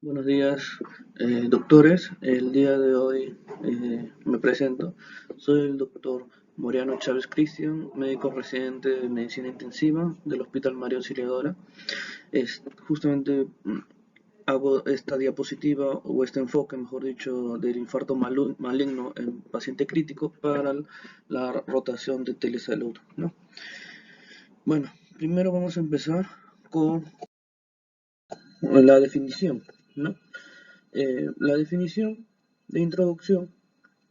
Buenos días, doctores. El día de hoy me presento. Soy el doctor Moriano Chávez Cristian, médico residente de medicina intensiva del Hospital Mario Auxiliadora. Justamente hago esta diapositiva o este enfoque, mejor dicho, del infarto maligno en paciente crítico para la rotación de telesalud, ¿no? Bueno, primero vamos a empezar con la definición, ¿no? La definición de introducción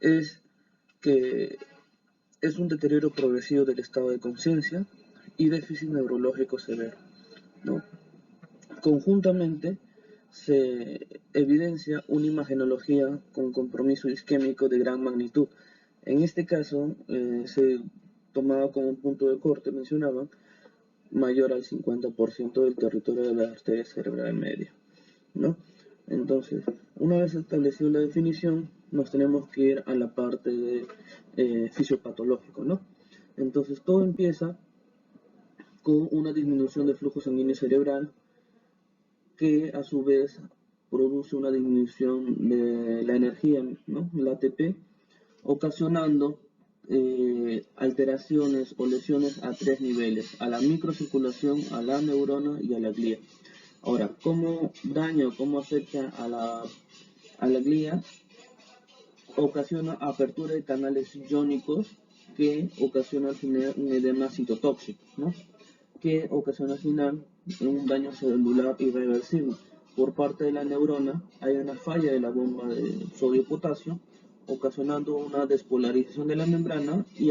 es que es un deterioro progresivo del estado de conciencia y déficit neurológico severo, ¿no? Conjuntamente se evidencia una imagenología con compromiso isquémico de gran magnitud. En este caso se tomaba como un punto de corte, mencionaban, mayor al 50% del territorio de la arteria cerebral media, ¿no? Entonces, una vez establecida la definición, nos tenemos que ir a la parte de fisiopatológico, ¿no? Entonces, todo empieza con una disminución del flujo sanguíneo cerebral que a su vez produce una disminución de la energía, ¿no? La ATP, ocasionando alteraciones o lesiones a tres niveles: a la microcirculación, a la neurona y a la glía. Ahora, ¿cómo daña o cómo afecta a la glía? Ocasiona apertura de canales iónicos que ocasiona al final un edema citotóxico, ¿no? Que ocasiona al final un daño celular irreversible. Por parte de la neurona hay una falla de la bomba de sodio-potasio, ocasionando una despolarización de la membrana y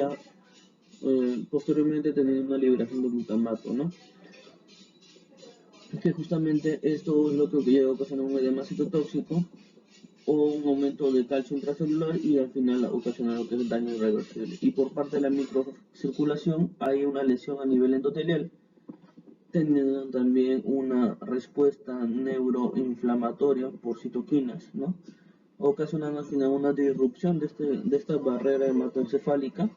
posteriormente teniendo una liberación de glutamato, ¿no? Que justamente esto es lo que llega a ocasionar un edema citotóxico o un aumento de calcio intracelular y al final ocasionar lo que es daño irreversible. Y por parte de la microcirculación hay una lesión a nivel endotelial, teniendo también una respuesta neuroinflamatoria por citoquinas, ¿no? Ocasionando al final una disrupción de esta barrera hematoencefálica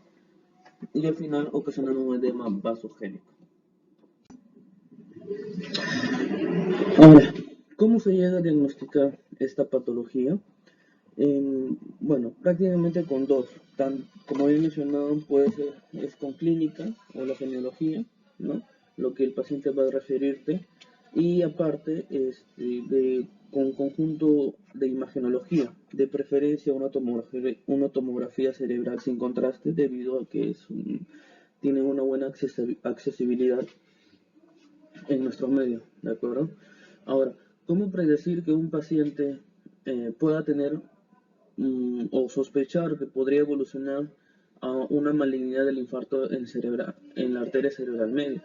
y al final ocasionando un edema vasogénico. Ahora, ¿cómo se llega a diagnosticar esta patología? Bueno, prácticamente con dos. Como había mencionado, puede ser es con clínica o la genealogía, ¿no? Lo que el paciente va a referirte. Y aparte, con conjunto de imagenología, de preferencia una tomografía cerebral sin contraste, debido a que tiene una buena accesibilidad en nuestro medio, ¿de acuerdo? Ahora, ¿cómo predecir que un paciente pueda tener o sospechar que podría evolucionar a una malignidad del infarto en la arteria cerebral media?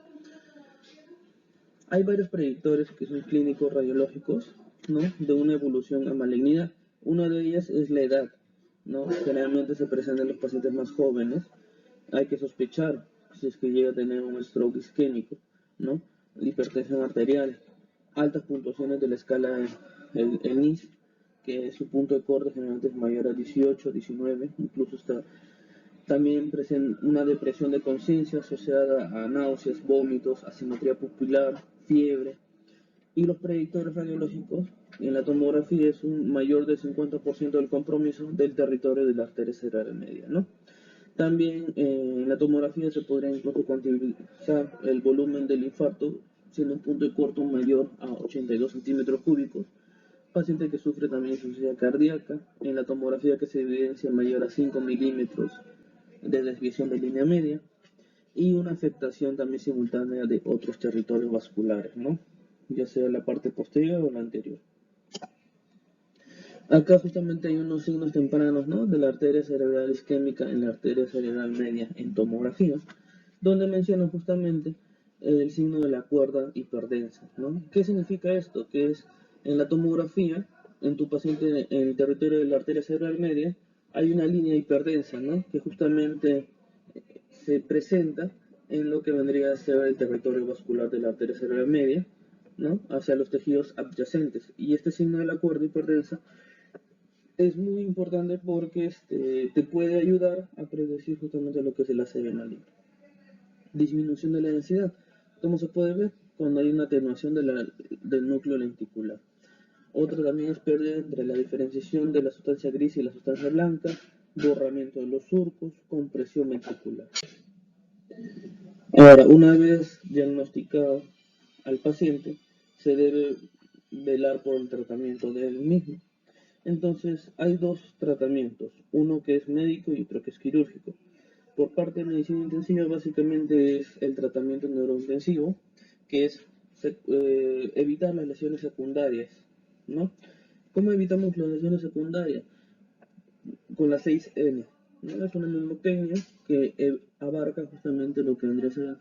Hay varios predictores que son clínicos radiológicos, ¿no? De una evolución a malignidad. Una de ellas es la edad, ¿no? Generalmente se presenta en los pacientes más jóvenes. Hay que sospechar si es que llega a tener un stroke isquémico, ¿no? Hipertensión arterial, altas puntuaciones de la escala el NIS, que su punto de corte generalmente es mayor a 18, 19, incluso está también presenta una depresión de conciencia asociada a náuseas, vómitos, asimetría pupilar, fiebre. Y los predictores radiológicos en la tomografía es un mayor del 50% del compromiso del territorio de la arteria cerebral media, ¿no? También en la tomografía se podría incluso cuantificar el volumen del infarto, siendo un punto de corto mayor a 82 centímetros cúbicos. Paciente que sufre también insuficiencia cardíaca, en la tomografía que se evidencia mayor a 5 milímetros de desviación de línea media y una afectación también simultánea de otros territorios vasculares, ¿no? Ya sea la parte posterior o la anterior. Acá justamente hay unos signos tempranos, ¿no? De la arteria cerebral isquémica en la arteria cerebral media en tomografía, donde mencionan justamente el signo de la cuerda hiperdensa, ¿no? ¿Qué significa esto? Que es en la tomografía, en tu paciente en el territorio de la arteria cerebral media, hay una línea hiperdensa, ¿no? Que justamente se presenta en lo que vendría a ser el territorio vascular de la arteria cerebral media, ¿no? Hacia los tejidos adyacentes. Y este signo de la cuerda hiperdensa es muy importante porque te puede ayudar a predecir justamente lo que es el ACV maligno. Disminución de la densidad. ¿Cómo se puede ver? Cuando hay una atenuación del núcleo lenticular. Otra también es pérdida entre la diferenciación de la sustancia gris y la sustancia blanca, borramiento de los surcos, compresión ventricular. Ahora, una vez diagnosticado al paciente, se debe velar por el tratamiento del mismo. Entonces, hay dos tratamientos, uno que es médico y otro que es quirúrgico. Por parte de medicina intensiva, básicamente es el tratamiento neurointensivo, que es evitar las lesiones secundarias, ¿no? ¿Cómo evitamos las lesiones secundarias? Con la 6N, ¿no? Es una mnemotecnia que abarca justamente lo que vendría a ser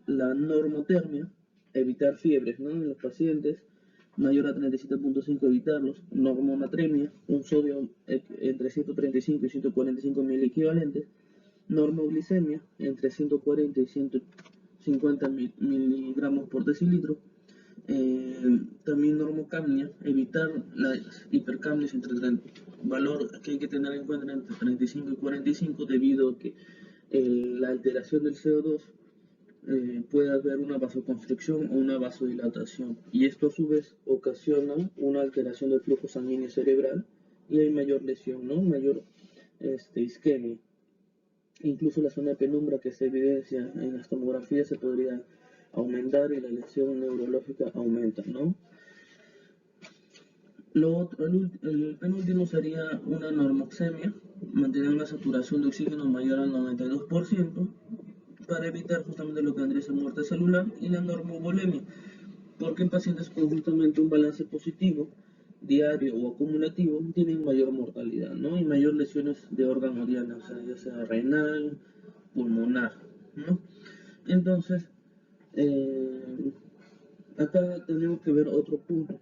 la normotermia, evitar fiebres, ¿no? En los pacientes, mayor a 37.5 evitarlos, normonatremia, un sodio entre 135 y 145 mil equivalentes, normoglicemia entre 140 y 150 miligramos por decilitro, también normocapnia, evitar las hipercapnias entre valor que hay que tener en cuenta entre 35 y 45 debido a que la alteración del CO2 puede haber una vasoconstricción o una vasodilatación y esto a su vez ocasiona una alteración del flujo sanguíneo cerebral y hay mayor lesión, ¿no? Mayor isquemia. Incluso la zona de penumbra que se evidencia en las tomografías se podría aumentar y la lesión neurológica aumenta, ¿no? El penúltimo sería una normoxemia, mantener una saturación de oxígeno mayor al 92% para evitar justamente lo que vendría a ser muerte celular, y la normovolemia, porque en pacientes con justamente un balance positivo, diario o acumulativo, tienen mayor mortalidad, ¿no? Y mayor lesiones de órgano diana, o sea, ya sea renal, pulmonar, ¿no? Entonces, acá tenemos que ver otro punto.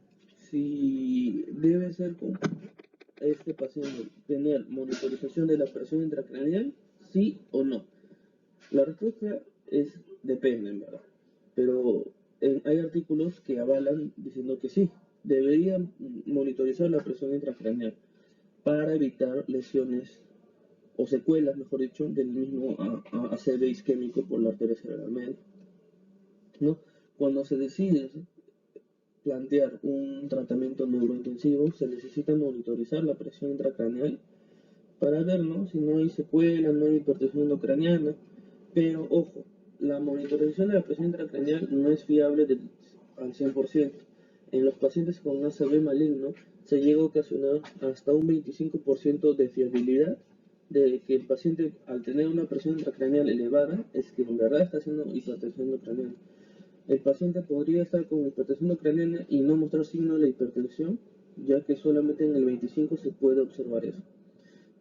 Si debe ser con este paciente tener monitorización de la presión intracraneal, sí o no. La respuesta es depende, en verdad. Pero hay artículos que avalan diciendo que sí, deberían monitorizar la presión intracraneal para evitar lesiones o secuelas, mejor dicho, del mismo ACV isquémico por la arteria cerebral media, ¿no? Cuando se decide plantear un tratamiento neurointensivo, se necesita monitorizar la presión intracraneal para ver, ¿no? Si no hay secuelas, no hay hipertensión endocraniana, pero ojo, la monitorización de la presión intracraneal no es fiable al 100%. En los pacientes con ACV maligno se llega a ocasionar hasta un 25% de fiabilidad de que el paciente, al tener una presión intracraneal elevada, es que en verdad está haciendo hipertensión endocraniana. El paciente podría estar con hipertensión endocraniana y no mostrar signos de hipertensión, ya que solamente en el 25 se puede observar eso.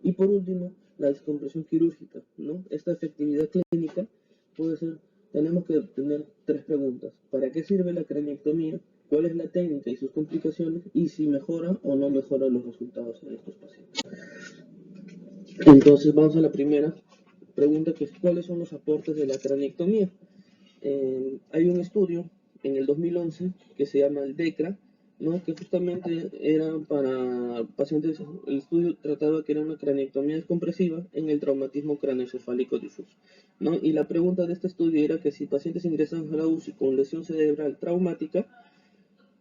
Y por último, la descompresión quirúrgica, ¿no? Esta efectividad clínica puede ser, tenemos que tener tres preguntas. ¿Para qué sirve la craniectomía? ¿Cuál es la técnica y sus complicaciones? Y si mejora o no mejora los resultados en estos pacientes. Entonces vamos a la primera pregunta, que es ¿cuáles son los aportes de la craniectomía? Hay un estudio en el 2011 que se llama el DECRA, ¿no? Que justamente era para pacientes, el estudio trataba que era una craniectomía descompresiva en el traumatismo craneoencefálico difuso, ¿no? Y la pregunta de este estudio era que si pacientes ingresados a la UCI con lesión cerebral traumática,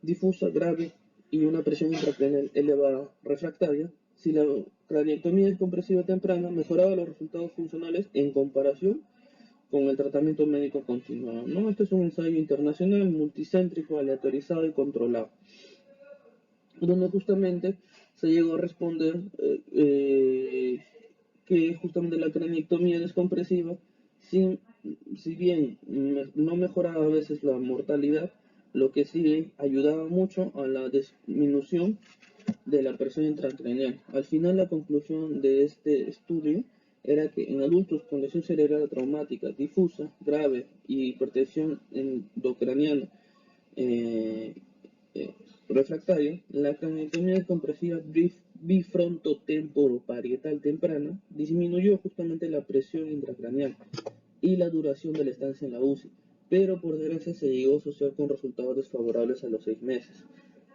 difusa, grave y una presión intracraneal elevada refractaria, si la craniectomía descompresiva temprana mejoraba los resultados funcionales en comparación con el tratamiento médico continuado, ¿no? Este es un ensayo internacional, multicéntrico, aleatorizado y controlado, donde justamente se llegó a responder que justamente la craniectomía descompresiva, si bien no mejoraba a veces la mortalidad, lo que sí ayudaba mucho a la disminución de la presión intracraneal. Al final, la conclusión de este estudio era que en adultos con lesión cerebral traumática difusa, grave y hipertensión endocraniana eh, refractaria, la craniotomía descompresiva bifrontotemporoparietal temprana disminuyó justamente la presión intracraneal y la duración de la estancia en la UCI, pero por desgracia se llegó a asociar con resultados desfavorables a los 6 meses,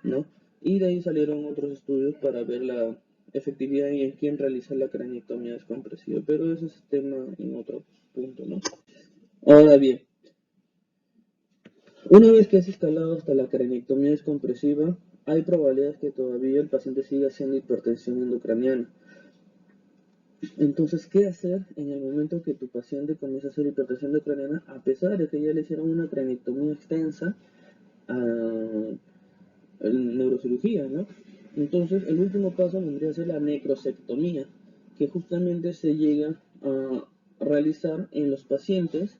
¿no? Y de ahí salieron otros estudios para ver la efectividad y en quién realizar la craniectomía descompresiva, pero ese es tema en otro punto, ¿no? Ahora bien, una vez que has escalado hasta la craniectomía descompresiva, hay probabilidades que todavía el paciente siga haciendo hipertensión endocraniana. Entonces, ¿qué hacer en el momento que tu paciente comienza a hacer hipertensión endocraniana, a pesar de que ya le hicieron una cranectomía extensa en neurocirugía, ¿no? Entonces, el último paso vendría a ser la necrosectomía, que justamente se llega a realizar en los pacientes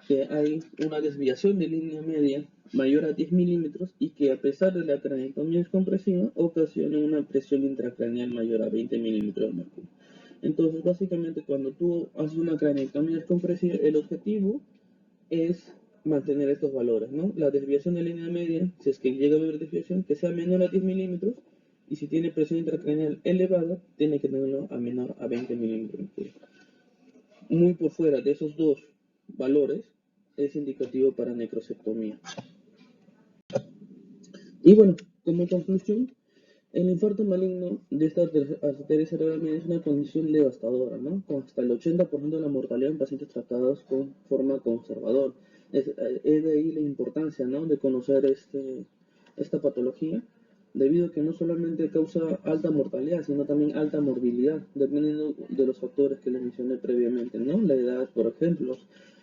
que hay una desviación de línea media mayor a 10 milímetros y que a pesar de la cranectomía descompresiva ocasiona una presión intracraneal mayor a 20 milímetros de mercurio. Entonces, básicamente, cuando tú haces una cranectomía descompresiva, el objetivo es mantener estos valores, ¿no? La desviación de línea media, si es que llega a haber desviación, que sea menor a 10 milímetros, y si tiene presión intracraneal elevada, tiene que tenerlo a menor a 20 milímetros. Muy por fuera de esos dos valores, es indicativo para necrosectomía. Y bueno, como conclusión, el infarto maligno de esta arteria cerebral media es una condición devastadora, ¿no? Con hasta el 80% de la mortalidad en pacientes tratados con forma conservadora. Es de ahí la importancia, ¿no?, de conocer esta patología, debido a que no solamente causa alta mortalidad, sino también alta morbilidad, dependiendo de los factores que les mencioné previamente, ¿no? La edad, por ejemplo,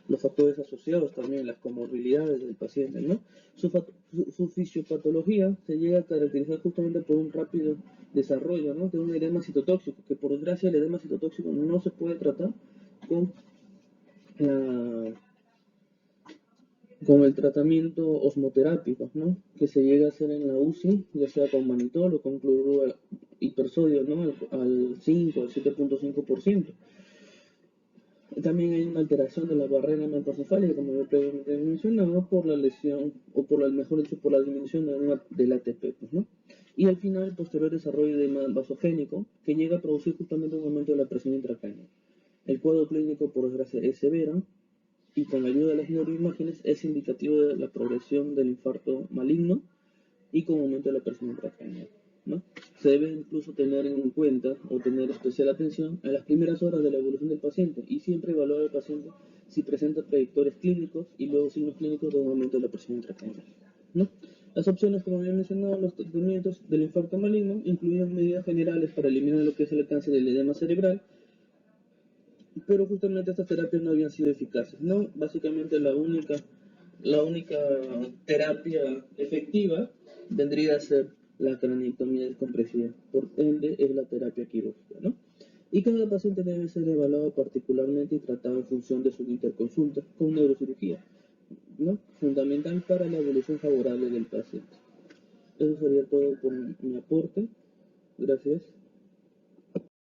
los factores asociados también, las comorbilidades del paciente, ¿no? Su fisiopatología se llega a caracterizar justamente por un rápido desarrollo, ¿no?, de un edema citotóxico, que por desgracia el edema citotóxico no se puede tratar con, la, con el tratamiento osmoterápico, ¿no?, que se llega a hacer en la UCI, ya sea con manitol o con cloruro hipersodio, ¿no?, al 5, al 7.5%. También hay una alteración de la barrera hematoencefálica, como yo previamente mencionaba, por la lesión, o mejor dicho, por la disminución del ATP, pues, ¿no? Y al final, el posterior desarrollo de edema vasogénico, que llega a producir justamente un aumento de la presión intracraneal. El cuadro clínico, por desgracia, es severo, y con la ayuda de las neuroimágenes es indicativo de la progresión del infarto maligno y con aumento de la presión intracraneal, ¿no? Se debe incluso tener en cuenta o tener especial atención a las primeras horas de la evolución del paciente y siempre evaluar al paciente si presenta predictores clínicos y luego signos clínicos de un aumento de la presión intracraneal, ¿no? Las opciones, como había mencionado, los tratamientos del infarto maligno incluyen medidas generales para eliminar lo que es el alcance del edema cerebral, pero justamente estas terapias no habían sido eficaces, ¿no? Básicamente la única terapia efectiva vendría a ser la craniotomía descompresiva, por ende es la terapia quirúrgica, ¿no? Y cada paciente debe ser evaluado particularmente y tratado en función de su interconsulta con neurocirugía, ¿no?, fundamental para la evolución favorable del paciente. Eso sería todo por mi aporte. Gracias.